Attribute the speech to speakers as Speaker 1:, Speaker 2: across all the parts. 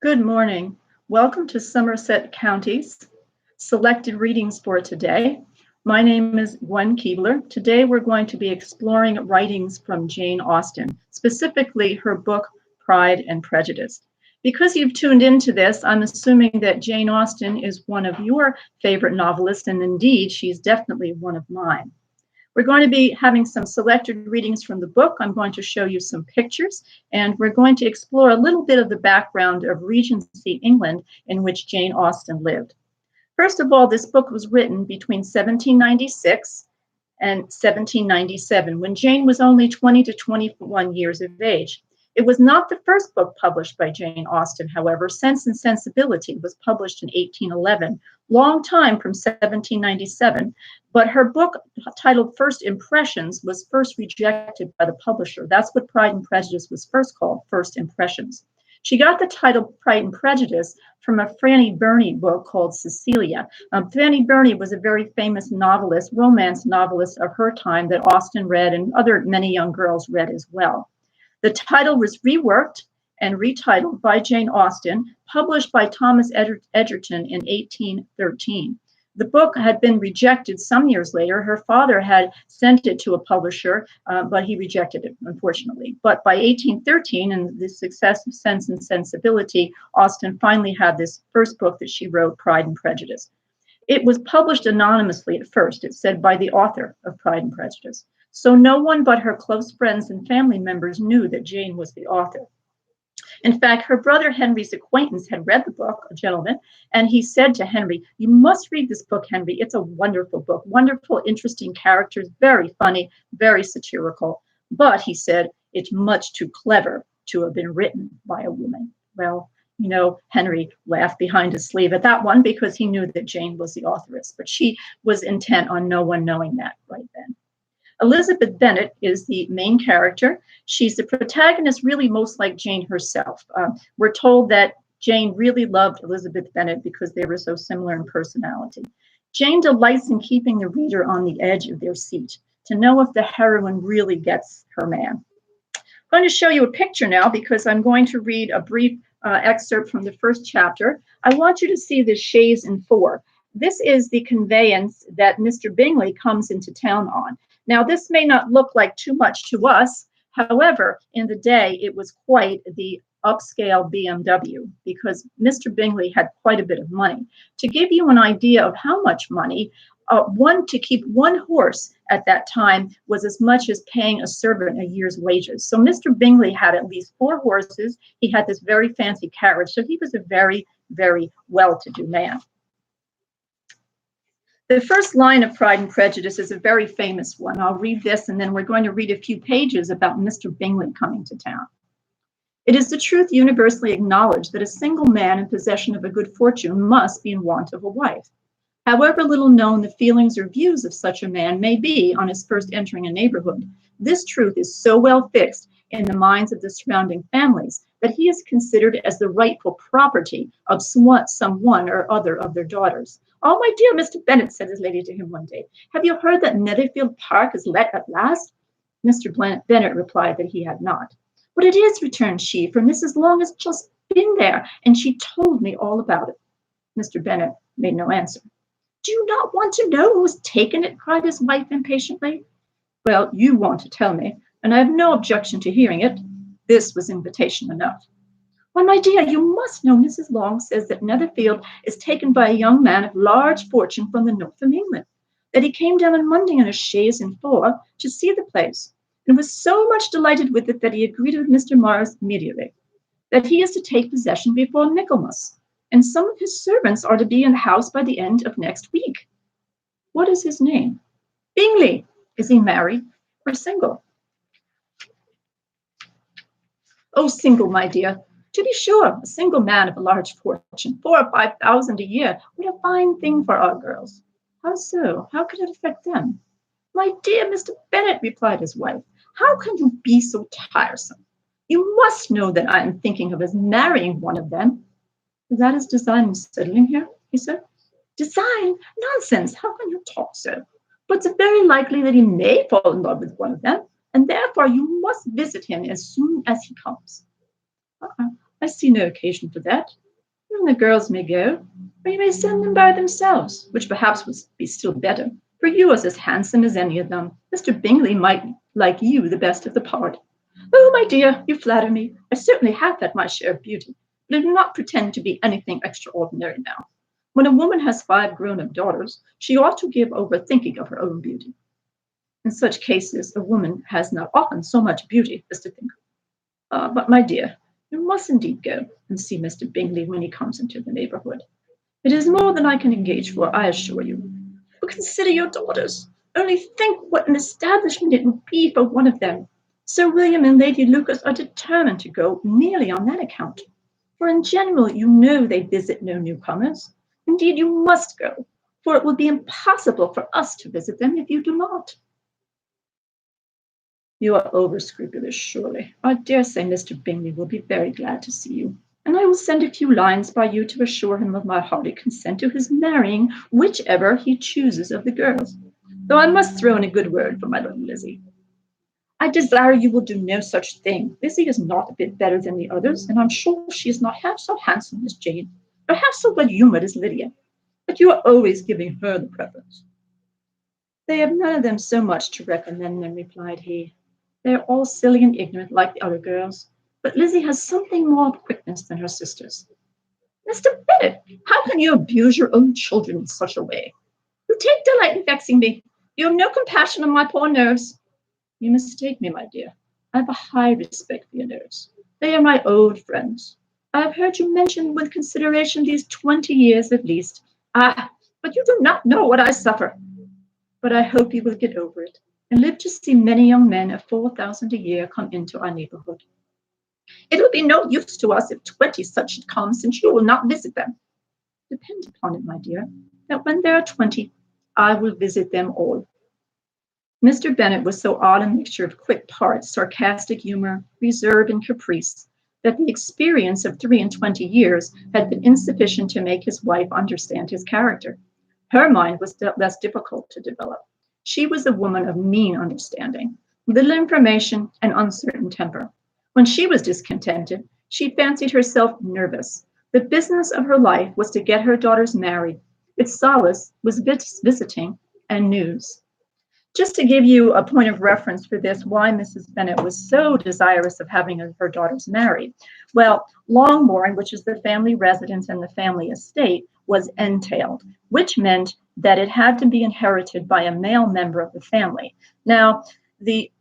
Speaker 1: Good morning. Welcome to Somerset County's selected readings for today. My name is Gwen Keebler. Today we're going to be exploring writings from Jane Austen, specifically her book, Pride and Prejudice. Because you've tuned into this, I'm assuming that Jane Austen is one of your favorite novelists, and indeed, she's definitely one of mine. We're going to be having some selected readings from the book. I'm going to show you some pictures, and we're going to explore a little bit of the background of Regency England in which Jane Austen lived. First of all, this book was written between 1796 and 1797, when Jane was only 20 to 21 years of age. It was not the first book published by Jane Austen, however. Sense and Sensibility was published in 1811, long time from 1797, but her book titled First Impressions was first rejected by the publisher. That's what Pride and Prejudice was first called, First Impressions. She got the title Pride and Prejudice from a Fanny Burney book called Cecilia. Fanny Burney was a very famous novelist, romance novelist of her time that Austen read and many young girls read as well. The title was reworked and retitled by Jane Austen, published by Thomas Egerton in 1813. The book had been rejected some years later. Her father had sent it to a publisher, but he rejected it, unfortunately. But by 1813, and the success of Sense and Sensibility, Austen finally had this first book that she wrote, Pride and Prejudice. It was published anonymously at first, it said, by the author of Pride and Prejudice. So no one but her close friends and family members knew that Jane was the author. In fact, her brother Henry's acquaintance had read the book, a gentleman, and he said to Henry, "You must read this book, Henry. It's a wonderful book, wonderful, interesting characters, very funny, very satirical. But," he said, "it's much too clever to have been written by a woman." Well, Henry laughed behind his sleeve at that one because he knew that Jane was the authoress, but she was intent on no one knowing that right then. Elizabeth Bennet is the main character. She's the protagonist, really most like Jane herself. We're told that Jane really loved Elizabeth Bennet because they were so similar in personality. Jane delights in keeping the reader on the edge of their seat to know if the heroine really gets her man. I'm going to show you a picture now because I'm going to read a brief excerpt from the first chapter. I want you to see the chaise and four. This is the conveyance that Mr. Bingley comes into town on. Now, this may not look like too much to us. However, in the day, it was quite the upscale BMW because Mr. Bingley had quite a bit of money. To give you an idea of how much money, to keep one horse at that time was as much as paying a servant a year's wages. So Mr. Bingley had at least 4 horses. He had this very fancy carriage. So he was a very, very well-to-do man. The first line of Pride and Prejudice is a very famous one. I'll read this, and then we're going to read a few pages about Mr. Bingley coming to town. "It is the truth universally acknowledged that a single man in possession of a good fortune must be in want of a wife. However little known the feelings or views of such a man may be on his first entering a neighborhood, this truth is so well fixed in the minds of the surrounding families that he is considered as the rightful property of some one or other of their daughters. 'Oh, my dear Mr. Bennet,' said his lady to him one day, 'have you heard that Netherfield Park is let at last?' Mr. Bennet replied that he had not. 'But it is,' returned she, 'for Mrs. Long has just been there, and she told me all about it.' Mr. Bennet made no answer. 'Do you not want to know who has taken it?' cried his wife impatiently. 'Well, you want to tell me, and I have no objection to hearing it.' This was invitation enough. 'Why, my dear, you must know Mrs. Long says that Netherfield is taken by a young man of large fortune from the north of England, that he came down on Monday in a chaise and four to see the place, and was so much delighted with it that he agreed with Mr. Morris immediately, that he is to take possession before Michaelmas, and some of his servants are to be in the house by the end of next week.' 'What is his name?' 'Bingley.' 'Is he married or single?' 'Oh, single, my dear. To be sure, a single man of a large fortune, 4,000 or 5,000 a year, what a fine thing for our girls.' 'How so? How could it affect them?' 'My dear Mr. Bennet,' replied his wife, 'how can you be so tiresome? You must know that I am thinking of his marrying one of them.' 'Is that his design in settling here?' he said. 'Design? Nonsense! How can you talk so? But it's very likely that he may fall in love with one of them, and therefore you must visit him as soon as he comes.' I see no occasion for that. Even the girls may go, or you may send them by themselves, which perhaps would be still better, for you are as handsome as any of them. Mr. Bingley might like you the best of the part. Oh, my dear, you flatter me. I certainly have had my share of beauty, but I do not pretend to be anything extraordinary now. When a woman has 5 grown-up daughters, she ought to give over thinking of her own beauty. In such cases, a woman has not often so much beauty as to think of. But, my dear, you must indeed go and see Mr. Bingley when he comes into the neighborhood. It is more than I can engage for, I assure you. But consider your daughters. Only think what an establishment it would be for one of them. Sir William and Lady Lucas are determined to go merely on that account. For in general, you know they visit no newcomers. Indeed, you must go, for it would be impossible for us to visit them if you do not. You are over-scrupulous, surely. I dare say Mr. Bingley will be very glad to see you, and I will send a few lines by you to assure him of my hearty consent to his marrying whichever he chooses of the girls, though I must throw in a good word for my little Lizzie. I desire you will do no such thing. Lizzie is not a bit better than the others, and I'm sure she is not half so handsome as Jane, or half so well-humoured as Lydia, but you are always giving her the preference. They have none of them so much to recommend them, replied he. They are all silly and ignorant like the other girls, but Lizzie has something more of quickness than her sisters. Mr. Bennet, how can you abuse your own children in such a way? You take delight in vexing me. You have no compassion on my poor nerves. You mistake me, my dear. I have a high respect for your nerves. They are my old friends. I have heard you mention with consideration these 20 years at least. Ah, but you do not know what I suffer. But I hope you will get over it and live to see many young men of 4,000 a year come into our neighborhood. It will be no use to us if 20 such should come, since you will not visit them. Depend upon it, my dear, that when there are 20, I will visit them all. Mr. Bennet was so odd a mixture of quick parts, sarcastic humor, reserve, and caprice, that the experience of 23 years had been insufficient to make his wife understand his character. Her mind was less difficult to develop. She was a woman of mean understanding, little information, and uncertain temper. When she was discontented, she fancied herself nervous. The business of her life was to get her daughters married. Its solace was visiting and news. Just to give you a point of reference for this, why Mrs. Bennet was so desirous of having her daughters married. Well, Longbourn, which is the family residence and the family estate, was entailed, which meant that it had to be inherited by a male member of the family. Now, the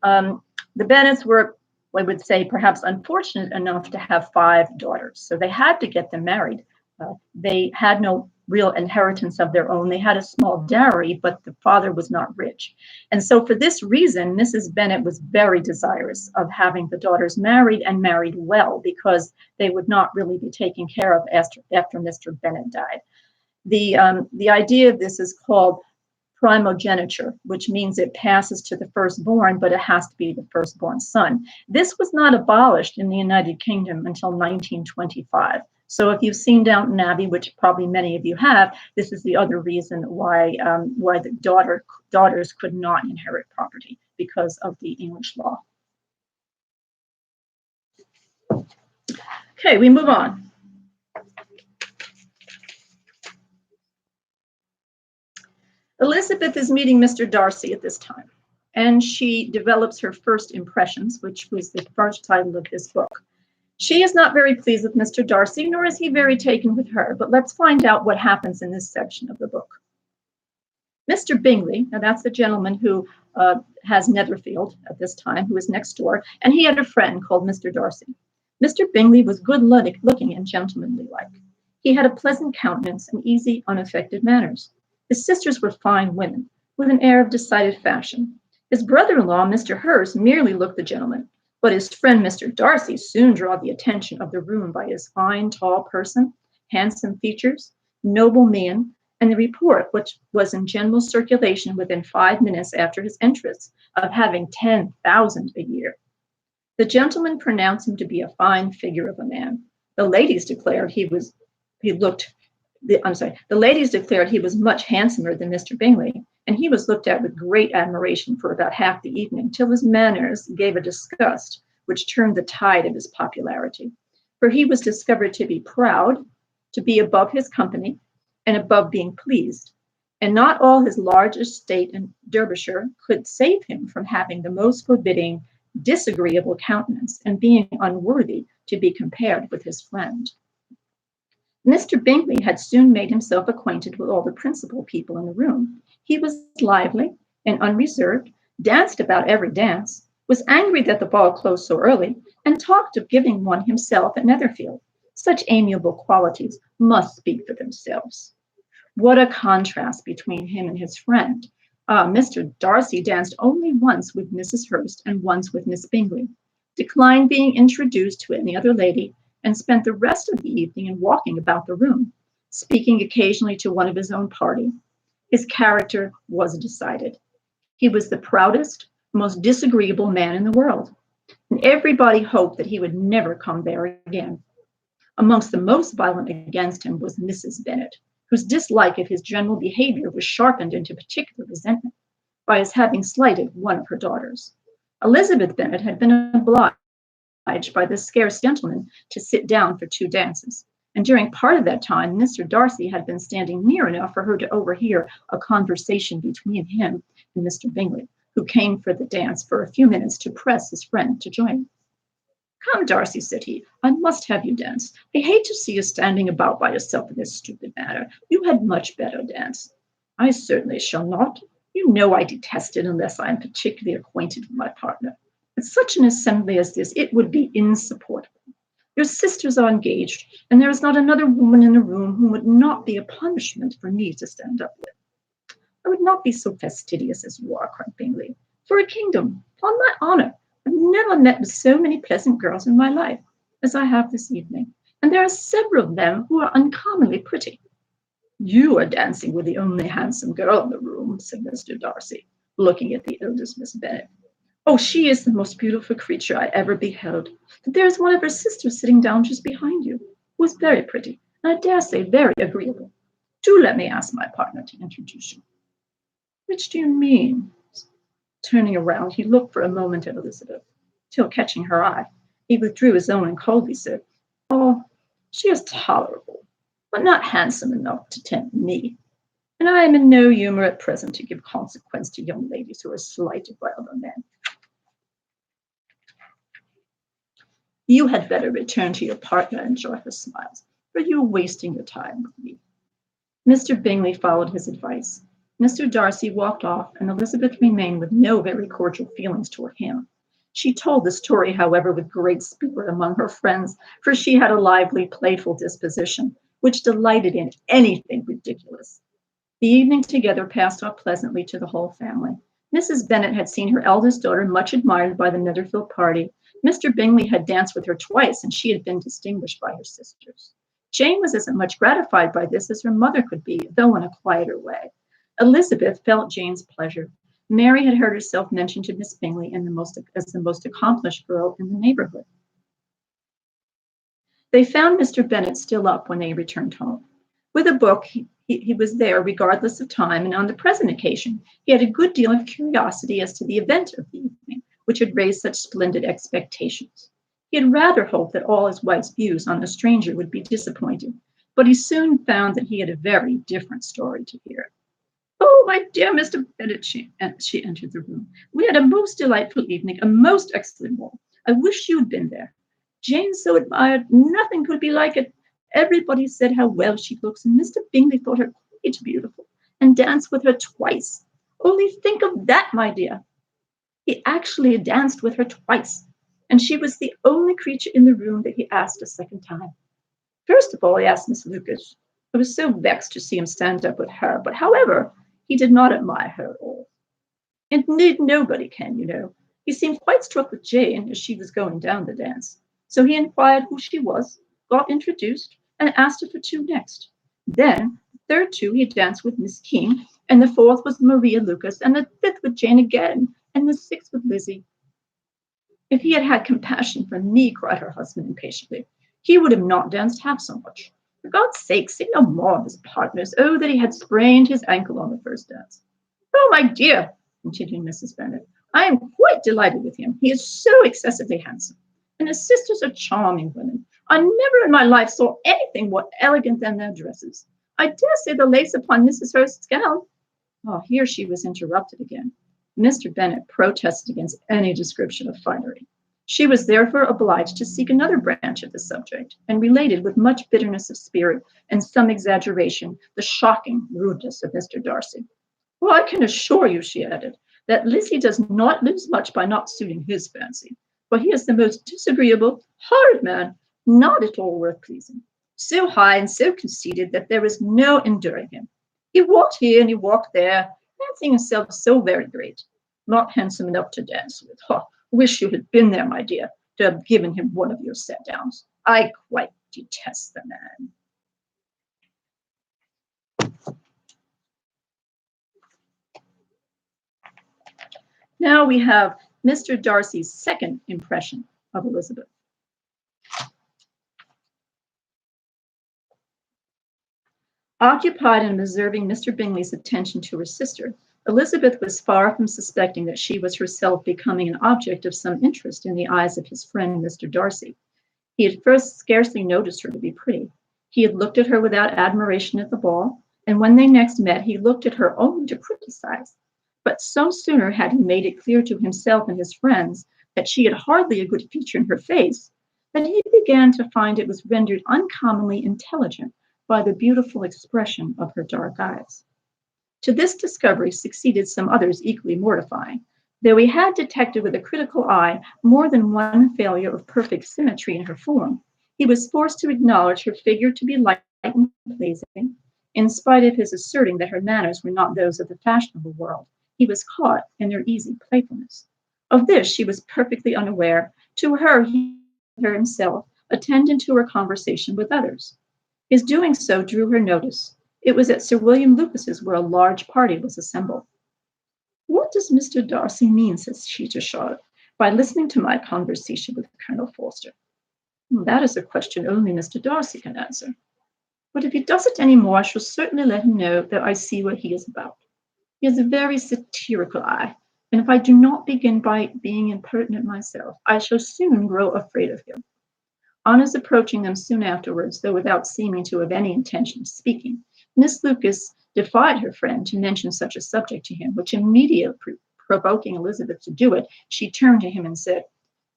Speaker 1: Bennets were, I would say, perhaps unfortunate enough to have 5 daughters, so they had to get them married. They had no real inheritance of their own. They had a small dowry, but the father was not rich. And so for this reason, Mrs. Bennet was very desirous of having the daughters married and married well, because they would not really be taken care of after Mr. Bennet died. The idea of this is called primogeniture, which means it passes to the firstborn, but it has to be the firstborn son. This was not abolished in the United Kingdom until 1925. So if you've seen Downton Abbey, which probably many of you have, this is the other reason why the daughters could not inherit property, because of the English law. Okay, we move on. Elizabeth is meeting Mr. Darcy at this time, and she develops her first impressions, which was the first title of this book. She is not very pleased with Mr. Darcy, nor is he very taken with her, but let's find out what happens in this section of the book. Mr. Bingley, now that's the gentleman who has Netherfield at this time, who is next door, and he had a friend called Mr. Darcy. Mr. Bingley was good-looking and gentlemanly-like. He had a pleasant countenance and easy, unaffected manners. His sisters were fine women, with an air of decided fashion. His brother-in-law, Mr. Hurst, merely looked the gentleman, but his friend Mr. Darcy soon drew the attention of the room by his fine, tall person, handsome features, noble mien, and the report, which was in general circulation within 5 minutes after his entrance, of having 10,000 a year. The gentleman pronounced him to be a fine figure of a man. The ladies declared he was much handsomer than Mr. Bingley, and he was looked at with great admiration for about half the evening, till his manners gave a disgust which turned the tide of his popularity. for he was discovered to be proud, to be above his company, and above being pleased, and not all his large estate in Derbyshire could save him from having the most forbidding, disagreeable countenance, and being unworthy to be compared with his friend. Mr. Bingley had soon made himself acquainted with all the principal people in the room. He was lively and unreserved, danced about every dance, was angry that the ball closed so early, and talked of giving one himself at Netherfield. Such amiable qualities must speak for themselves. What a contrast between him and his friend. Mr. Darcy danced only once with Mrs. Hurst and once with Miss Bingley, declined being introduced to any other lady, and spent the rest of the evening in walking about the room, speaking occasionally to one of his own party. His character was decided. He was the proudest, most disagreeable man in the world, and everybody hoped that he would never come there again. Amongst the most violent against him was Mrs. Bennet, whose dislike of his general behavior was sharpened into particular resentment by his having slighted one of her daughters. Elizabeth Bennet had been obliged by this scarce gentleman to sit down for 2 dances, and during part of that time Mr. Darcy had been standing near enough for her to overhear a conversation between him and Mr. Bingley, who came for the dance for a few minutes to press his friend to join. "Come, Darcy," said he, "I must have you dance. I hate to see you standing about by yourself in this stupid manner. You had much better dance." "I certainly shall not. You know I detest it unless I am particularly acquainted with my partner. At such an assembly as this, it would be insupportable. Your sisters are engaged, and there is not another woman in the room who would not be a punishment for me to stand up with." "I would not be so fastidious as you are," cried Bingley. "For a kingdom, upon my honour, I've never met with so many pleasant girls in my life as I have this evening, and there are several of them who are uncommonly pretty." "You are dancing with the only handsome girl in the room," said Mr. Darcy, looking at the eldest Miss Bennet. "Oh, she is the most beautiful creature I ever beheld. But there is one of her sisters sitting down just behind you, who is very pretty, and I dare say very agreeable. Do let me ask my partner to introduce you." "Which do you mean?" Turning around, he looked for a moment at Elizabeth, till catching her eye, he withdrew his own and coldly said, "Oh, she is tolerable, but not handsome enough to tempt me, and I am in no humor at present to give consequence to young ladies who are slighted by other men. You had better return to your partner and enjoy her smiles, for you are wasting your time with me." Mr. Bingley followed his advice. Mr. Darcy walked off, and Elizabeth remained with no very cordial feelings toward him. She told the story, however, with great spirit among her friends, for she had a lively, playful disposition, which delighted in anything ridiculous. The evening together passed off pleasantly to the whole family. Mrs. Bennet had seen her eldest daughter much admired by the Netherfield party. Mr. Bingley had danced with her twice, and she had been distinguished by her sisters. Jane was as much gratified by this as her mother could be, though in a quieter way. Elizabeth felt Jane's pleasure. Mary had heard herself mentioned to Miss Bingley as the most accomplished girl in the neighborhood. They found Mr. Bennet still up when they returned home. With a book, he was there regardless of time, and on the present occasion he had a good deal of curiosity as to the event of the evening, which had raised such splendid expectations. He had rather hoped that all his wife's views on the stranger would be disappointed, but he soon found that he had a very different story to hear. "Oh, my dear Mr. Bennet," she entered the room, "we had a most delightful evening, a most excellent ball. I wish you'd been there. Jane so admired, nothing could be like it. Everybody said how well she looks, and Mr. Bingley thought her quite beautiful, and danced with her twice. Only think of that, my dear. He actually danced with her twice, and she was the only creature in the room that he asked a second time. First of all, he asked Miss Lucas. I was so vexed to see him stand up with her, but however, he did not admire her at all. Indeed, nobody can, you know. He seemed quite struck with Jane as she was going down the dance. So he inquired who she was, got introduced, and asked her for 2 next. Then, the third 2 he danced with Miss King, and the 4th was Maria Lucas, and the 5th with Jane again, and the 6th with Lizzie. If he had had compassion for me," cried her husband impatiently, "he would have not danced half so much. For God's sake, say no more of his partners. Oh, that he had sprained his ankle on the first dance." "Oh, my dear," continued Mrs. Bennet, "I am quite delighted with him. He is so excessively handsome, and his sisters are charming women. I never in my life saw anything more elegant than their dresses. I dare say the lace upon Mrs. Hurst's gown. Oh, here she was interrupted again. Mr. Bennet protested against any description of finery. She was therefore obliged to seek another branch of the subject, and related with much bitterness of spirit and some exaggeration the shocking rudeness of Mr. Darcy. Well, I can assure you, she added, that Lizzie does not lose much by not suiting his fancy, for he is the most disagreeable, horrid man, not at all worth pleasing, so high and so conceited that there is no enduring him. He walked here and he walked there, fancying himself so very great, not handsome enough to dance with. Oh, wish you had been there, my dear, to have given him one of your set downs. I quite detest the man. Now we have Mr. Darcy's second impression of Elizabeth. Occupied in observing Mr. Bingley's attention to her sister, Elizabeth was far from suspecting that she was herself becoming an object of some interest in the eyes of his friend Mr. Darcy. He had first scarcely noticed her to be pretty. He had looked at her without admiration at the ball, and when they next met, he looked at her only to criticize. But so sooner had he made it clear to himself and his friends that she had hardly a good feature in her face, that he began to find it was rendered uncommonly intelligent by the beautiful expression of her dark eyes. To this discovery succeeded some others equally mortifying. Though he had detected with a critical eye more than one failure of perfect symmetry in her form, he was forced to acknowledge her figure to be light and pleasing, in spite of his asserting that her manners were not those of the fashionable world. He was caught in their easy playfulness. Of this she was perfectly unaware. To her, he himself attended to her conversation with others. His doing so drew her notice. It was at Sir William Lucas's where a large party was assembled. What does Mr. Darcy mean, says she to Charlotte, by listening to my conversation with Colonel Forster? That is a question only Mr. Darcy can answer. But if he does it any more, I shall certainly let him know that I see what he is about. He has a very satirical eye, and if I do not begin by being impertinent myself, I shall soon grow afraid of him. On his approaching them soon afterwards, though without seeming to have any intention of speaking, Miss Lucas defied her friend to mention such a subject to him, which immediately provoking Elizabeth to do it, she turned to him and said,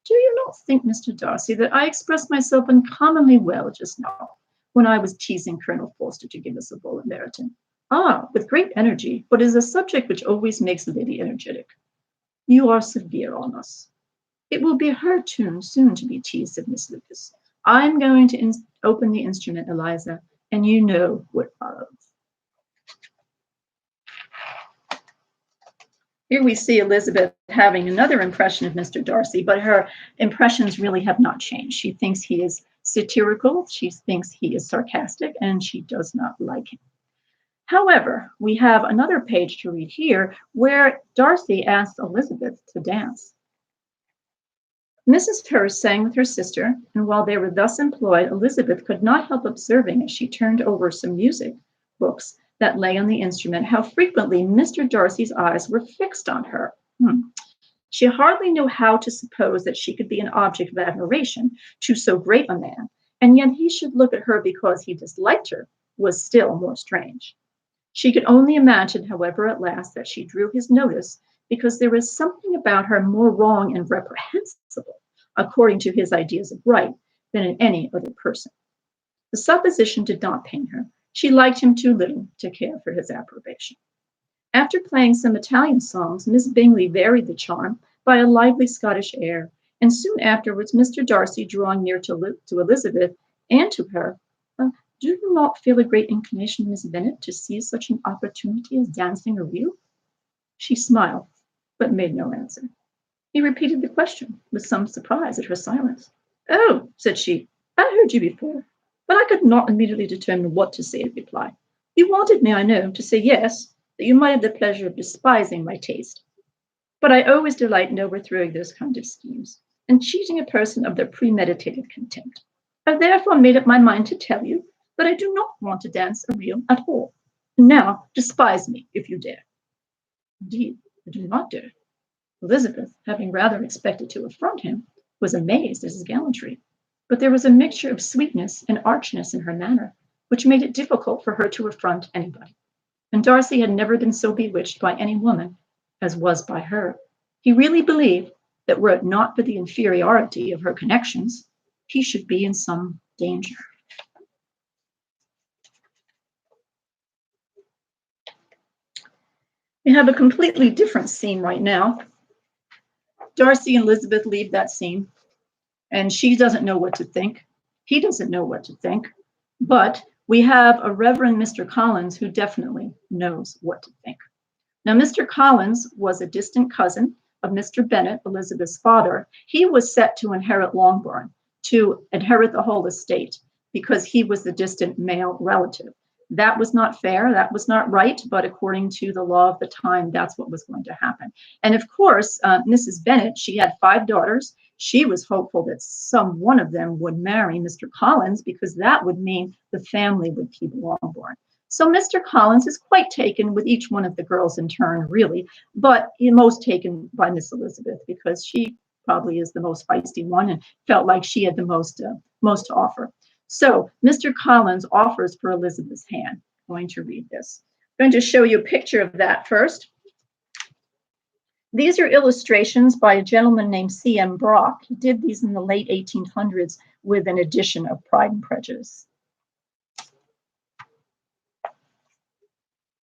Speaker 1: Do you not think, Mr. Darcy, that I expressed myself uncommonly well just now, when I was teasing Colonel Forster to give us a ball at Meryton? Ah, with great energy, but it is a subject which always makes a lady energetic. You are severe on us. It will be her turn soon to be teased, said Miss Lucas. I'm going to open the instrument, Eliza, and you know what follows. Here we see Elizabeth having another impression of Mr. Darcy, but her impressions really have not changed. She thinks he is satirical, she thinks he is sarcastic, and she does not like him. However, we have another page to read here where Darcy asks Elizabeth to dance. Mrs. Hurst sang with her sister, and while they were thus employed, Elizabeth could not help observing as she turned over some music books that lay on the instrument, how frequently Mr. Darcy's eyes were fixed on her. She hardly knew how to suppose that she could be an object of admiration to so great a man, and yet he should look at her because he disliked her was still more strange. She could only imagine, however, at last that she drew his notice because there was something about her more wrong and reprehensible, according to his ideas of right, than in any other person. The supposition did not pain her. She liked him too little to care for his approbation. After playing some Italian songs, Miss Bingley varied the charm by a lively Scottish air, and soon afterwards Mr. Darcy, drawing near to Elizabeth and to her, do you not feel a great inclination, Miss Bennet, to seize such an opportunity as dancing a reel? She smiled, but made no answer. He repeated the question with some surprise at her silence. Oh, said she, I heard you before, but I could not immediately determine what to say in reply. You wanted me, I know, to say yes, that you might have the pleasure of despising my taste. But I always delight in overthrowing those kind of schemes, and cheating a person of their premeditated contempt. I've therefore made up my mind to tell you that I do not want to dance a reel at all. And now despise me if you dare. Indeed, I do not dare. Elizabeth, having rather expected to affront him, was amazed at his gallantry. but there was a mixture of sweetness and archness in her manner, which made it difficult for her to affront anybody. And Darcy had never been so bewitched by any woman as was by her. He really believed that were it not for the inferiority of her connections, he should be in some danger. We have a completely different scene right now. Darcy and Elizabeth leave that scene, and she doesn't know what to think. He doesn't know what to think, but we have a Reverend Mr. Collins who definitely knows what to think. Now, Mr. Collins was a distant cousin of Mr. Bennet, Elizabeth's father. He was set to inherit Longbourn, to inherit the whole estate, because he was the distant male relative. That was not fair, that was not right, but according to the law of the time, that's what was going to happen. And of course, Mrs. Bennet, she had 5 daughters. She was hopeful that some one of them would marry Mr. Collins, because that would mean the family would keep Longbourn. So Mr. Collins is quite taken with each one of the girls in turn, really, but most taken by Miss Elizabeth, because she probably is the most feisty one and felt like she had the most to offer. So Mr. Collins offers for Elizabeth's hand. I'm going to read this. I'm going to show you a picture of that first. These are illustrations by a gentleman named C.M. Brock. He did these in the late 1800s with an edition of Pride and Prejudice.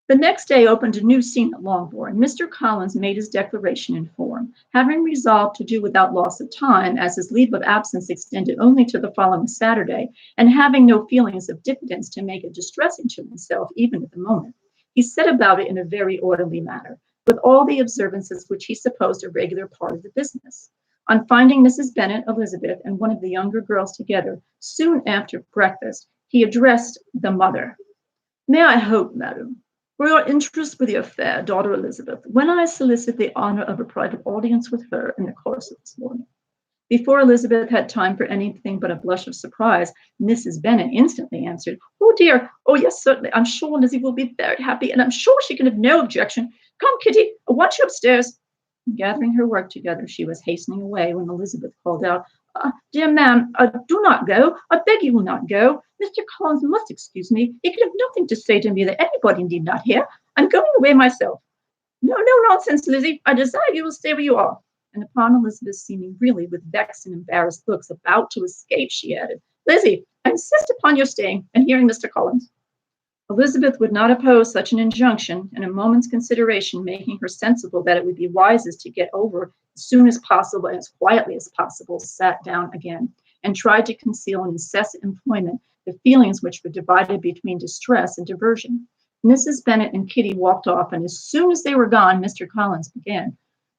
Speaker 1: The next day opened a new scene at Longbourn. Mr. Collins made his declaration in form, having resolved to do without loss of time, as his leave of absence extended only to the following Saturday, and having no feelings of diffidence to make it distressing to himself even at the moment. He set about it in a very orderly manner, with all the observances which he supposed a regular part of the business. On finding Mrs. Bennet, Elizabeth, and one of the younger girls together, soon after breakfast, he addressed the mother. "May I hope, madam, for your interest with your fair daughter Elizabeth, when I solicit the honor of a private audience with her in the course of this morning?" Before Elizabeth had time for anything but a blush of surprise, Mrs. Bennet instantly answered, "Oh dear, oh yes, certainly. I'm sure Lizzie will be very happy, and I'm sure she can have no objection. Come, Kitty, I want you upstairs." And gathering her work together, she was hastening away when Elizabeth called out, "Dear ma'am, do not go. I beg you will not go. Mr. Collins must excuse me. He can have nothing to say to me that anybody need not hear. I'm going away myself." "No, no nonsense, Lizzie. I desire you will stay where you are." And upon Elizabeth seeming really with vexed and embarrassed looks about to escape, she added, "Lizzie, I insist upon your staying and hearing Mr. Collins." Elizabeth would not oppose such an injunction, and a moment's consideration making her sensible that it would be wisest to get over as soon as possible and as quietly as possible, sat down again and tried to conceal in incessant employment the feelings which were divided between distress and diversion. Mrs. Bennet and Kitty walked off, and as soon as they were gone, Mr. Collins began.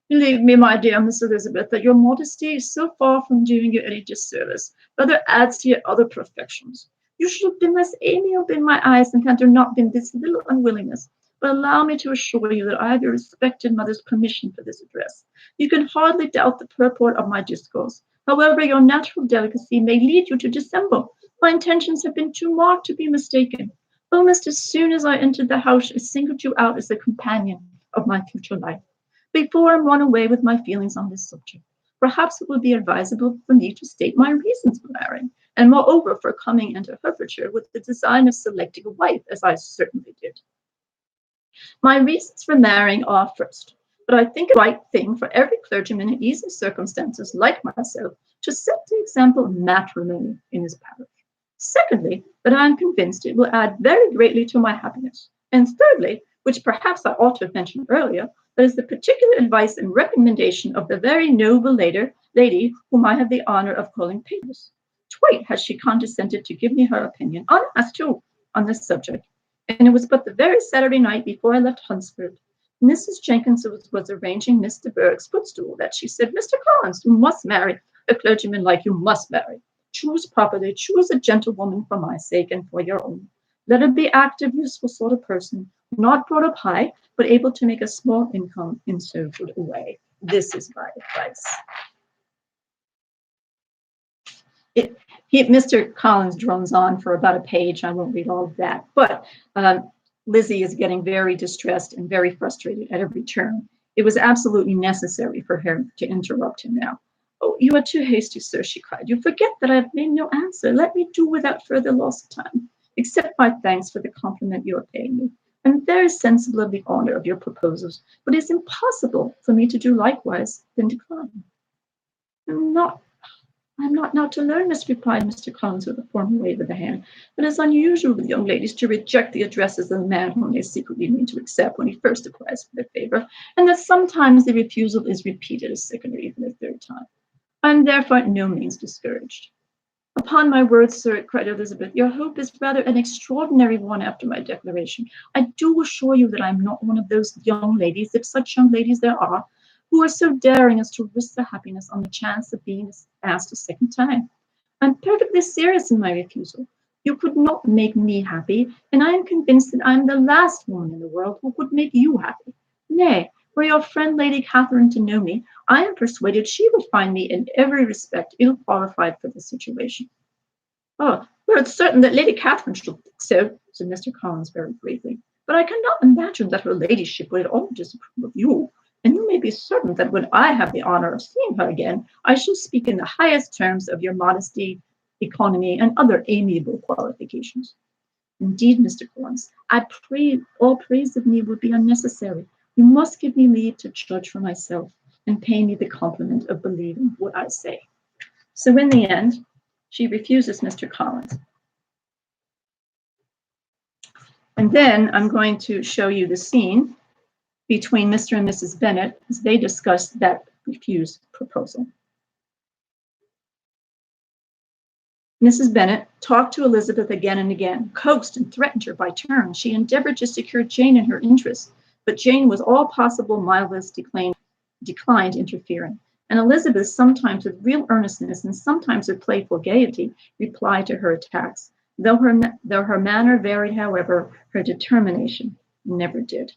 Speaker 1: "Believe me, my dear Miss Elizabeth, that your modesty is so far from doing you any disservice, rather adds to your other perfections. You should have been less amiable in my eyes, and had there not been this little unwillingness. But allow me to assure you that I have your respected mother's permission for this address. You can hardly doubt the purport of my discourse. However, your natural delicacy may lead you to dissemble. My intentions have been too marked to be mistaken. Almost as soon as I entered the house, I singled you out as the companion of my future life. Before I run away with my feelings on this subject, perhaps it would be advisable for me to state my reasons for marrying, and moreover for coming into Hertfordshire with the design of selecting a wife, as I certainly did. My reasons for marrying are, first, that I think it the right thing for every clergyman in easy circumstances like myself to set the example of matrimony in his parish. Secondly, that I am convinced it will add very greatly to my happiness. And thirdly, which perhaps I ought to have mentioned earlier, that is the particular advice and recommendation of the very noble lady whom I have the honor of calling patroness. Twice has she condescended to give me her opinion, unasked too, on this subject, and it was but the very Saturday night before I left Hunsford. Mrs. Jenkins was arranging Miss de Bourgh's footstool, that she said, "Mr. Collins, you must marry a clergyman like you must marry. Choose properly, choose a gentlewoman for my sake and for your own. Let her be active, useful sort of person, not brought up high, but able to make a small income in so good a way. This is my advice." Mr. Collins drones on for about a page. I won't read all of that, but Lizzie is getting very distressed and very frustrated at every turn. It was absolutely necessary for her to interrupt him now. "Oh, you are too hasty, sir," she cried. "You forget that I have made no answer. Let me do without further loss of time. Accept my thanks for the compliment you are paying me. I am very sensible of the honor of your proposals, but it is impossible for me to do likewise than decline." "I'm not now to learn this," replied Mr. Collins with a formal wave of the hand. "It is unusual with young ladies to reject the addresses of the man whom they secretly mean to accept when he first applies for their favor, and that sometimes the refusal is repeated a second or even a third time. I am therefore at no means discouraged." "Upon my word, sir," cried Elizabeth, "your hope is rather an extraordinary one after my declaration. I do assure you that I am not one of those young ladies, if such young ladies there are, who are so daring as to risk their happiness on the chance of being asked a second time. I am perfectly serious in my refusal. You could not make me happy, and I am convinced that I am the last woman in the world who could make you happy. Nay, were your friend Lady Catherine to know me, I am persuaded she would find me in every respect ill qualified for the situation." "Oh, well, it's certain that Lady Catherine should think so," said Mr. Collins very gravely. "But I cannot imagine that her ladyship would at all disapprove of you, and you may be certain that when I have the honor of seeing her again, I shall speak in the highest terms of your modesty, economy, and other amiable qualifications. Indeed, Mr. Collins, I pray all praise of me would be unnecessary. You must give me leave to judge for myself, and pay me the compliment of believing what I say." So in the end, she refuses Mr. Collins. And then I'm going to show you the scene between Mr. and Mrs. Bennet as they discuss that refused proposal. Mrs. Bennet talked to Elizabeth again and again, coaxed and threatened her by turns. She endeavored to secure Jane in her interests, but Jane with all possible mildness declined interfering. And Elizabeth, sometimes with real earnestness and sometimes with playful gaiety, replied to her attacks. Though her manner varied, however, her determination never did.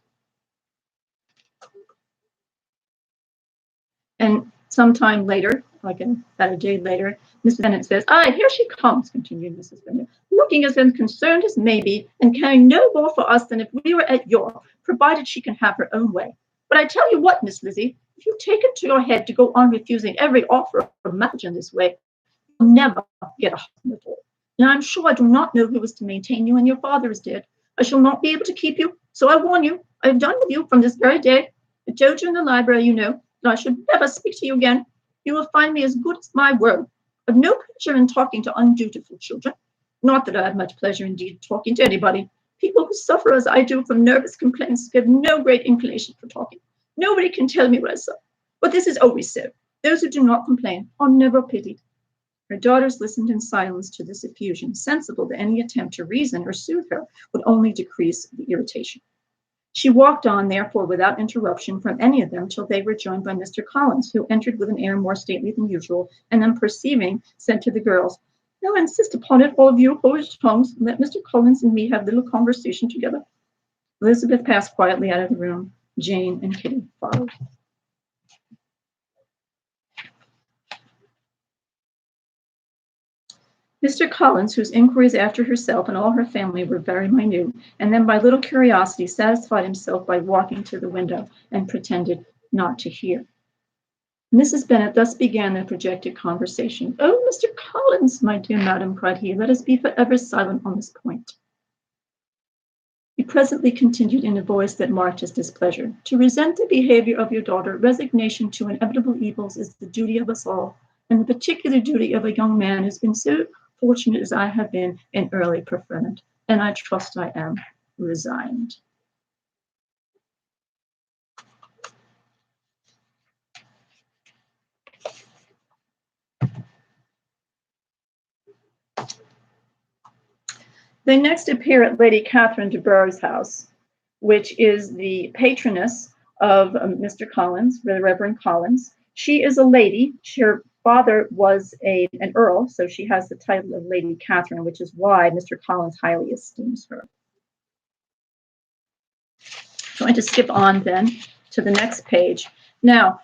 Speaker 1: And sometime later, about a day later, Mrs. Bennet says, "Ah, here she comes," continued Mrs. Bennet, "looking as unconcerned as may be, and caring no more for us than if we were at York, provided she can have her own way. But I tell you what, Miss Lizzie, if you take it to your head to go on refusing every offer of marriage in this way, you'll never get a husband at all. And I'm sure I do not know who is to maintain you, and your father is dead. I shall not be able to keep you, so I warn you, I have done with you from this very day. I told you in the library, you know, that I should never speak to you again. You will find me as good as my word. I've no pleasure in talking to undutiful children. Not that I have much pleasure indeed talking to anybody. People who suffer as I do from nervous complaints give no great inclination for talking. Nobody can tell me what I suffer. But this is always so. Those who do not complain are never pitied." Her daughters listened in silence to this effusion, sensible that any attempt to reason or soothe her would only decrease the irritation. She walked on, therefore, without interruption from any of them till they were joined by Mr. Collins, who entered with an air more stately than usual, and then perceiving, said to the girls, "Now I insist upon it, all of you hold your tongues, and let Mr. Collins and me have a little conversation together." Elizabeth passed quietly out of the room. Jane and Kitty followed. Mr. Collins, whose inquiries after herself and all her family were very minute, and then by little curiosity satisfied himself by walking to the window and pretended not to hear. Mrs. Bennet thus began the projected conversation. "Oh, Mr. Collins, my dear madam," cried he, "let us be forever silent on this point." He presently continued in a voice that marked his displeasure. "To resent the behavior of your daughter, resignation to inevitable evils, is the duty of us all, and the particular duty of a young man who has been so fortunate as I have been in early preferment, and I trust I am resigned." They next appear at Lady Catherine de Bourgh's house, which is the patroness of Mr. Collins, the Reverend Collins. She is a lady. Her father was an earl, so she has the title of Lady Catherine, which is why Mr. Collins highly esteems her. I'm going to skip on then to the next page. Now,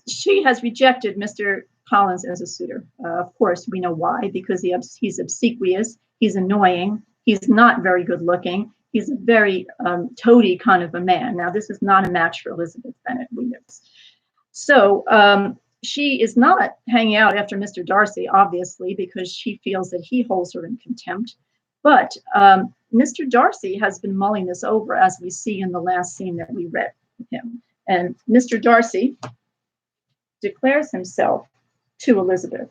Speaker 1: she has rejected Mr. Collins as a suitor. Of course, we know why, because he's obsequious, he's annoying, he's not very good looking, he's a very toady kind of a man. Now, this is not a match for Elizabeth Bennet, we know. So She is not hanging out after Mr. Darcy, obviously, because she feels that he holds her in contempt. But Mr. Darcy has been mulling this over, as we see in the last scene that we read with him. And Mr. Darcy declares himself to Elizabeth.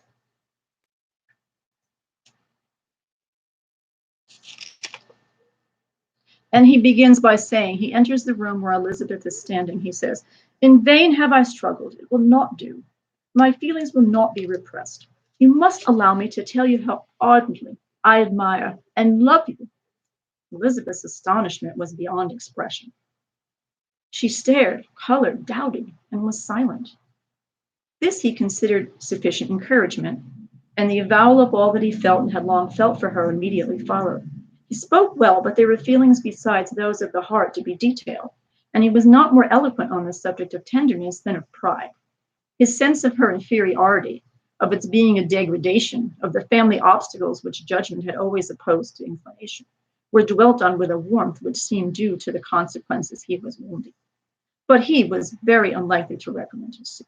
Speaker 1: And he begins by saying, he enters the room where Elizabeth is standing. He says, "In vain have I struggled. It will not do. My feelings will not be repressed. You must allow me to tell you how ardently I admire and love you." Elizabeth's astonishment was beyond expression. She stared, colored, doubted, and was silent. This he considered sufficient encouragement, and the avowal of all that he felt and had long felt for her immediately followed. He spoke well, but there were feelings besides those of the heart to be detailed, and he was not more eloquent on the subject of tenderness than of pride. His sense of her inferiority, of its being a degradation, of the family obstacles which judgment had always opposed to inclination, were dwelt on with a warmth which seemed due to the consequences he was wounding. But he was very unlikely to recommend his suit.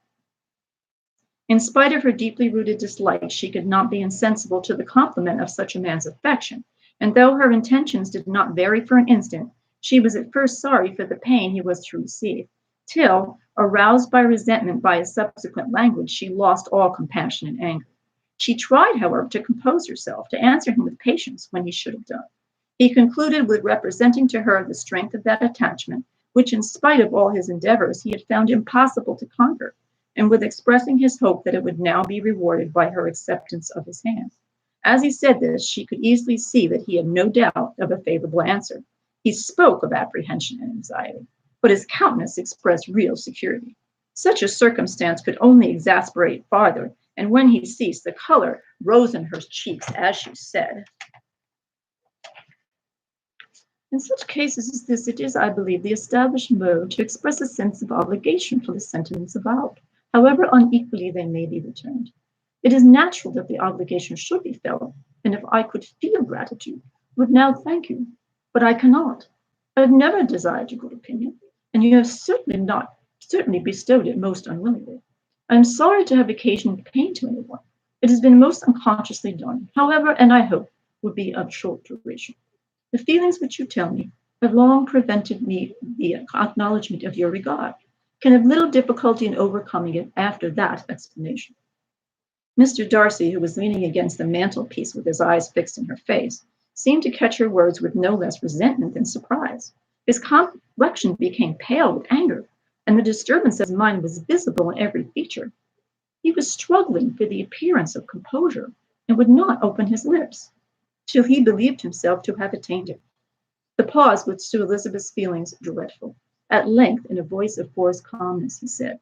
Speaker 1: In spite of her deeply rooted dislike, she could not be insensible to the compliment of such a man's affection, and though her intentions did not vary for an instant, she was at first sorry for the pain he was to receive, till, aroused by resentment by his subsequent language, she lost all compassion and anger. She tried, however, to compose herself, to answer him with patience when he should have done. He concluded with representing to her the strength of that attachment, which, in spite of all his endeavors, he had found impossible to conquer, and with expressing his hope that it would now be rewarded by her acceptance of his hand. As he said this, she could easily see that he had no doubt of a favorable answer. He spoke of apprehension and anxiety, but his countenance expressed real security. Such a circumstance could only exasperate farther, and when he ceased, the color rose in her cheeks as she said, "In such cases as this, it is, I believe, the established mode to express a sense of obligation for the sentiments avowed, however unequally they may be returned. It is natural that the obligation should be felt, and if I could feel gratitude, would now thank you, but I cannot. I have never desired your good opinion, and you have certainly bestowed it most unwillingly. I am sorry to have occasioned pain to anyone. It has been most unconsciously done, however, and I hope would be of short duration. The feelings which you tell me have long prevented me the acknowledgement of your regard, can have little difficulty in overcoming it after that explanation." Mr. Darcy, who was leaning against the mantelpiece with his eyes fixed in her face, seemed to catch her words with no less resentment than surprise. His complexion became pale with anger, and the disturbance of his mind was visible in every feature. He was struggling for the appearance of composure, and would not open his lips till he believed himself to have attained it. The pause was to Elizabeth's feelings dreadful. At length, in a voice of forced calmness, he said,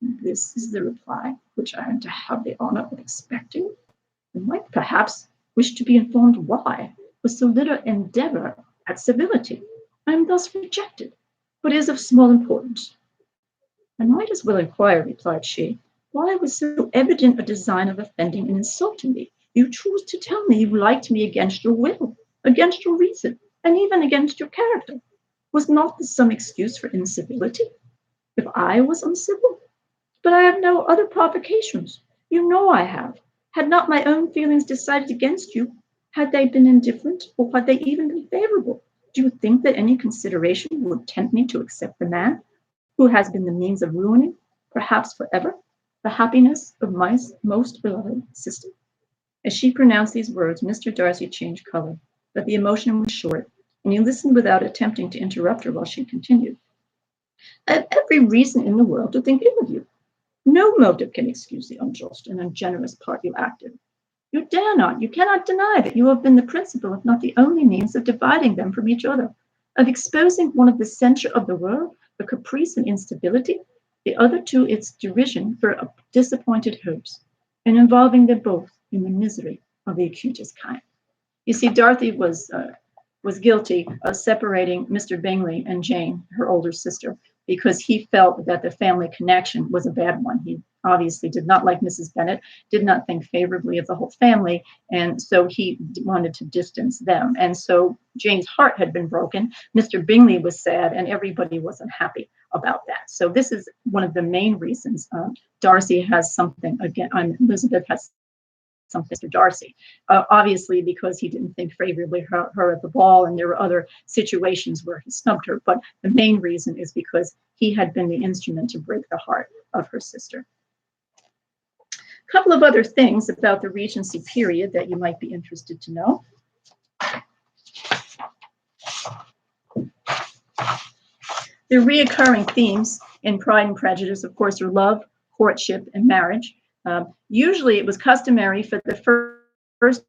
Speaker 1: "This is the reply which I am to have the honor of expecting. You might perhaps wish to be informed why, with so little endeavor at civility, I am thus rejected, but it is of small importance." "I might as well inquire," replied she, "why was so evident a design of offending and insulting me? You choose to tell me you liked me against your will, against your reason, and even against your character. Was not this some excuse for incivility? If I was uncivil? But I have no other provocations. You know I have. Had not my own feelings decided against you, had they been indifferent, or had they even been favorable, do you think that any consideration would tempt me to accept the man who has been the means of ruining, perhaps forever, the happiness of my most beloved sister?" As she pronounced these words, Mr. Darcy changed color, but the emotion was short, and he listened without attempting to interrupt her while she continued. "I have every reason in the world to think ill of you. No motive can excuse the unjust and ungenerous part you acted. You dare not, you cannot deny that you have been the principal, if not the only means of dividing them from each other, of exposing one of the censure of the world for caprice and instability, the other to its derision for disappointed hopes, and involving them both in the misery of the acutest kind." You see, Dorothy was guilty of separating Mr. Bingley and Jane, her older sister, because he felt that the family connection was a bad one. He obviously did not like Mrs. Bennet, did not think favorably of the whole family, and so he wanted to distance them. And so Jane's heart had been broken. Mr. Bingley was sad, and everybody was unhappy about that. So this is one of the main reasons. Darcy has something again. Elizabeth has something to Darcy, obviously because he didn't think favorably of her at the ball, and there were other situations where he snubbed her. But the main reason is because he had been the instrument to break the heart of her sister. A couple of other things about the Regency period that you might be interested to know. The reoccurring themes in Pride and Prejudice, of course, are love, courtship, and marriage. Usually it was customary for the first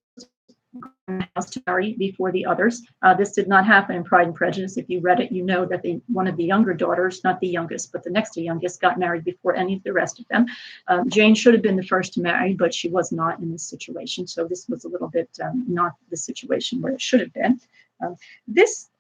Speaker 1: house to marry before the others. This did not happen in Pride and Prejudice. If you read it, you know that one of the younger daughters, not the youngest, but the next to youngest, got married before any of the rest of them. Jane should have been the first to marry, but she was not in this situation. So this was a little bit not the situation where it should have been.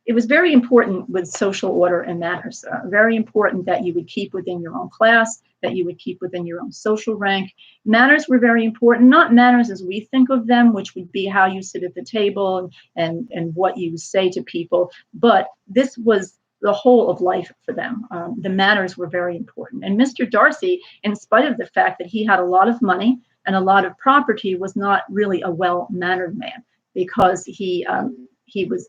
Speaker 1: It was very important with social order and manners. Very important that you would keep within your own class, that you would keep within your own social rank. Manners were very important, not manners as we think of them, which would be how you sit at the table and what you say to people, but this was the whole of life for them. The manners were very important. And Mr. Darcy, in spite of the fact that he had a lot of money and a lot of property, was not really a well-mannered man, because he was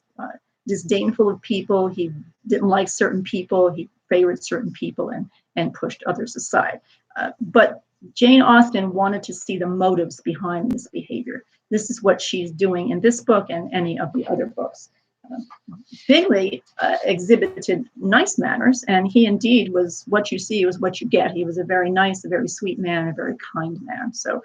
Speaker 1: disdainful of people. He didn't like certain people. He favored certain people and pushed others aside. But Jane Austen wanted to see the motives behind this behavior. This is what she's doing in this book and any of the other books. Bingley exhibited nice manners, and he indeed was what you see was what you get. He was a very nice, a very sweet man, a very kind man. So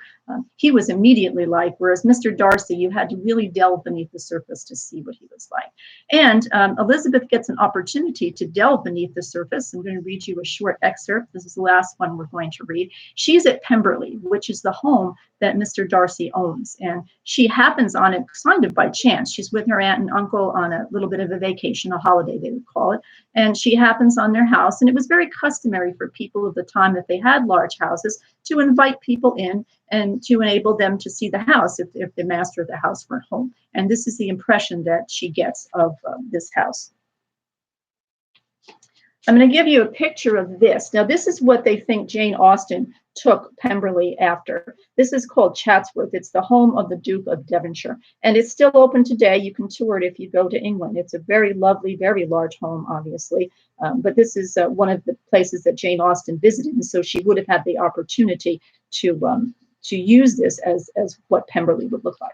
Speaker 1: he was immediately liked, whereas Mr. Darcy, you had to really delve beneath the surface to see what he was like. And Elizabeth gets an opportunity to delve beneath the surface. I'm going to read you a short excerpt. This is the last one we're going to read. She's at Pemberley, which is the home that Mr. Darcy owns, and she happens on it kind of by chance. She's with her aunt and uncle on a little bit of a vacation, a holiday they would call it, and she happens on their house. And it was very customary for people of the time, if they had large houses, to invite people in and to enable them to see the house if the master of the house weren't home. And this is the impression that she gets of this house. I'm going to give you a picture of this. Now, this is what they think Jane Austen took Pemberley after. This is called Chatsworth. It's the home of the Duke of Devonshire, and it's still open today. You can tour it if you go to England. It's a very lovely, very large home, obviously, but this is one of the places that Jane Austen visited, and so she would have had the opportunity to use this as what Pemberley would look like.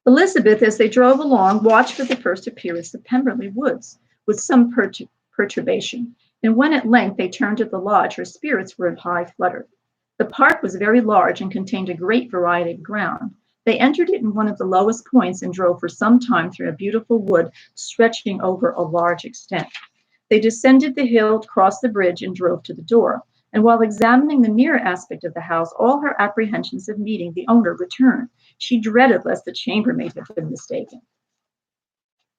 Speaker 1: Elizabeth, as they drove along, watched for the first appearance of Pemberley Woods with some perturbation, and when at length they turned at the lodge, her spirits were in high flutter. The park was very large and contained a great variety of ground. They entered it in one of the lowest points and drove for some time through a beautiful wood stretching over a large extent. They descended the hill, crossed the bridge, and drove to the door. And while examining the nearer aspect of the house, all her apprehensions of meeting the owner returned. She dreaded lest the chambermaid had been mistaken.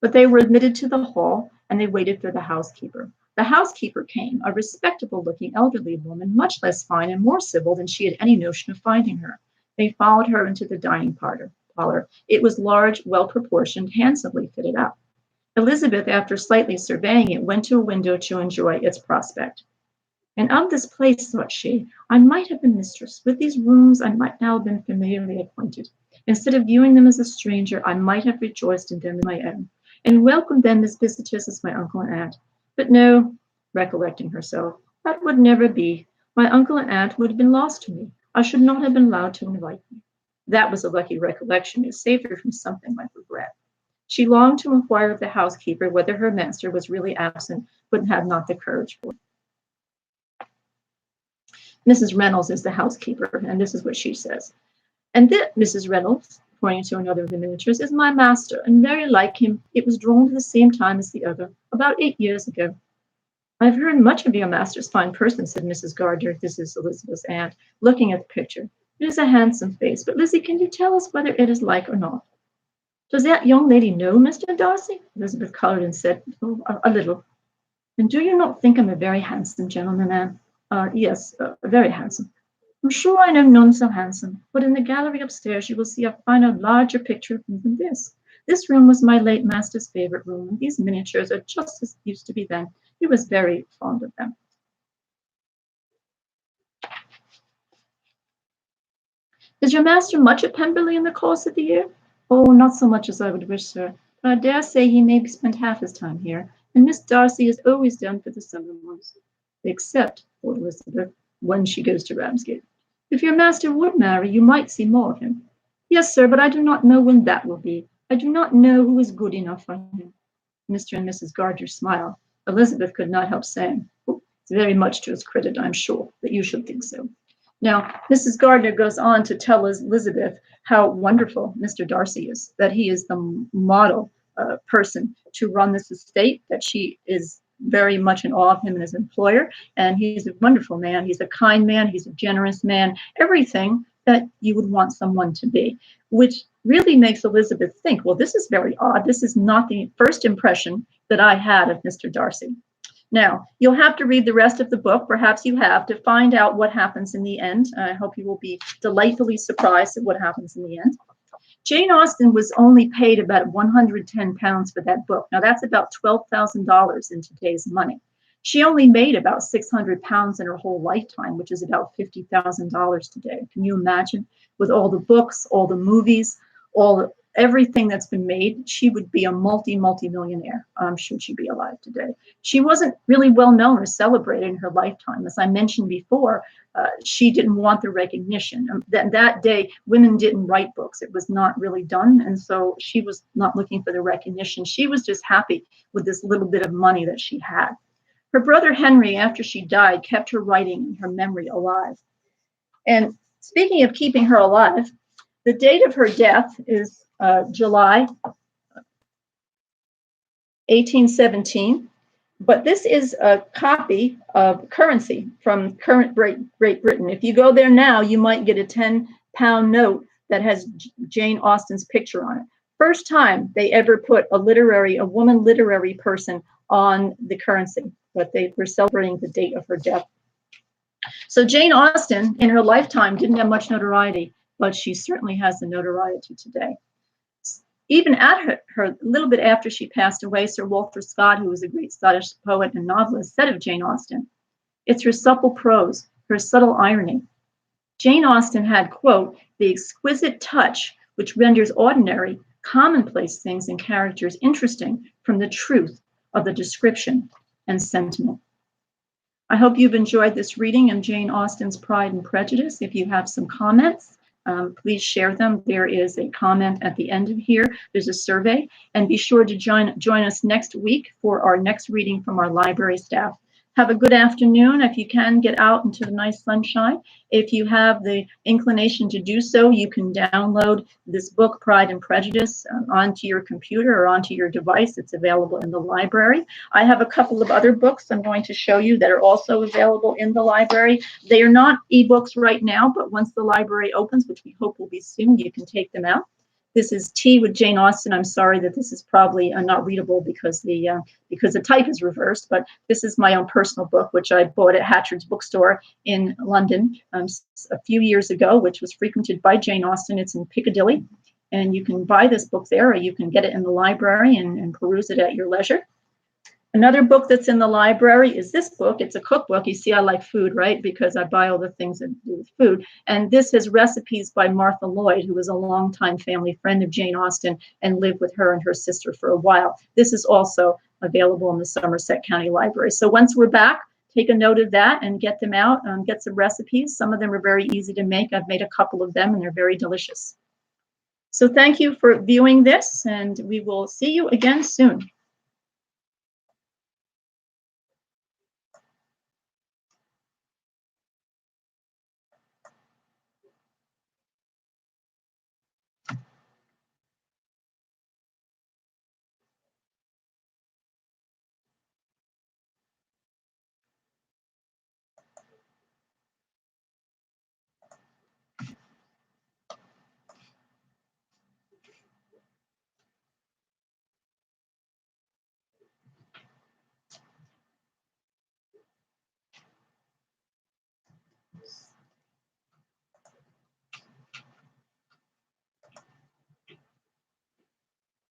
Speaker 1: But they were admitted to the hall, and they waited for the housekeeper. The housekeeper came, a respectable-looking elderly woman, much less fine and more civil than she had any notion of finding her. They followed her into the dining parlor. It was large, well-proportioned, handsomely fitted up. Elizabeth, after slightly surveying it, went to a window to enjoy its prospect. And of this place, thought she, I might have been mistress. With these rooms, I might now have been familiarly acquainted. Instead of viewing them as a stranger, I might have rejoiced in them as my own, and welcomed them as visitors as my uncle and aunt. But no, recollecting herself, that would never be. My uncle and aunt would have been lost to me. I should not have been allowed to invite them. That was a lucky recollection. It saved her from something like regret. She longed to inquire of the housekeeper whether her master was really absent, but had not the courage for it. Mrs. Reynolds is the housekeeper, and this is what she says. And this, Mrs. Reynolds, pointing to another of the miniatures, is my master, and very like him. It was drawn to the same time as the other, about 8 years ago. I've heard much of your master's fine person, said Mrs. Gardiner. This is Elizabeth's aunt, looking at the picture. It is a handsome face, but Lizzie, can you tell us whether it is like or not? Does that young lady know Mr. Darcy? Elizabeth colored and said, "Oh, a little." "And do you not think him a very handsome gentleman, Anne?" Yes, very handsome." "I'm sure I know none so handsome, but in the gallery upstairs you will see a finer, larger picture of him than this. This room was my late master's favorite room, and these miniatures are just as they used to be then. He was very fond of them." "Is your master much at Pemberley in the course of the year?" "Oh, not so much as I would wish, sir, but I dare say he may spend half his time here, and Miss Darcy is always down for the summer months." "Except," thought Elizabeth, "when she goes to Ramsgate. If your master would marry, you might see more of him." "Yes, sir, but I do not know when that will be. I do not know who is good enough for him." Mr. and Mrs. Gardner smiled. Elizabeth could not help saying, "Oh, it's very much to his credit, I'm sure, that you should think so." Now, Mrs. Gardner goes on to tell Elizabeth how wonderful Mr. Darcy is, that he is the model person to run this estate, that she is very much in awe of him and his employer, and he's a wonderful man. He's a kind man. He's a generous man. Everything that you would want someone to be, which really makes Elizabeth think, well, this is very odd. This is not the first impression that I had of Mr. Darcy. Now, you'll have to read the rest of the book, perhaps you have, to find out what happens in the end. I hope you will be delightfully surprised at what happens in the end. Jane Austen was only paid about £110 for that book. Now, that's about $12,000 in today's money. She only made about £600 in her whole lifetime, which is about $50,000 today. Can you imagine? With all the books, all the movies, everything that's been made, she would be a multi-millionaire, should she be alive today. She wasn't really well known or celebrated in her lifetime. As I mentioned before, she didn't want the recognition. That day, women didn't write books. It was not really done. And so she was not looking for the recognition. She was just happy with this little bit of money that she had. Her brother Henry, after she died, kept her writing and her memory alive. And speaking of keeping her alive, the date of her death is July 1817, but this is a copy of currency from current Great Britain. If you go there now, you might get a 10-pound note that has Jane Austen's picture on it. First time they ever put a woman literary person on the currency, but they were celebrating the date of her death. So Jane Austen, in her lifetime, didn't have much notoriety, but she certainly has the notoriety today. Even at her a little bit after she passed away, Sir Walter Scott, who was a great Scottish poet and novelist, said of Jane Austen, "It's her supple prose, her subtle irony." Jane Austen had, quote, "the exquisite touch which renders ordinary, commonplace things and characters interesting from the truth of the description and sentiment." I hope you've enjoyed this reading of Jane Austen's Pride and Prejudice. If you have some comments, please share them. There is a comment at the end of here. There's a survey. And be sure to join us next week for our next reading from our library staff. Have a good afternoon. If you can, get out into the nice sunshine. If you have the inclination to do so, you can download this book, Pride and Prejudice, onto your computer or onto your device. It's available in the library. I have a couple of other books I'm going to show you that are also available in the library. They are not ebooks right now, but once the library opens, which we hope will be soon, you can take them out. This is Tea with Jane Austen. I'm sorry that this is probably not readable because the type is reversed, but this is my own personal book, which I bought at Hatchard's bookstore in London a few years ago, which was frequented by Jane Austen. It's in Piccadilly, and you can buy this book there, or you can get it in the library and peruse it at your leisure. Another book that's in the library is this book. It's a cookbook. You see, I like food, right? Because I buy all the things that do with food. And this has recipes by Martha Lloyd, who was a longtime family friend of Jane Austen and lived with her and her sister for a while. This is also available in the Somerset County Library. So once we're back, take a note of that and get them out, get some recipes. Some of them are very easy to make. I've made a couple of them, and they're very delicious. So thank you for viewing this, and we will see you again soon.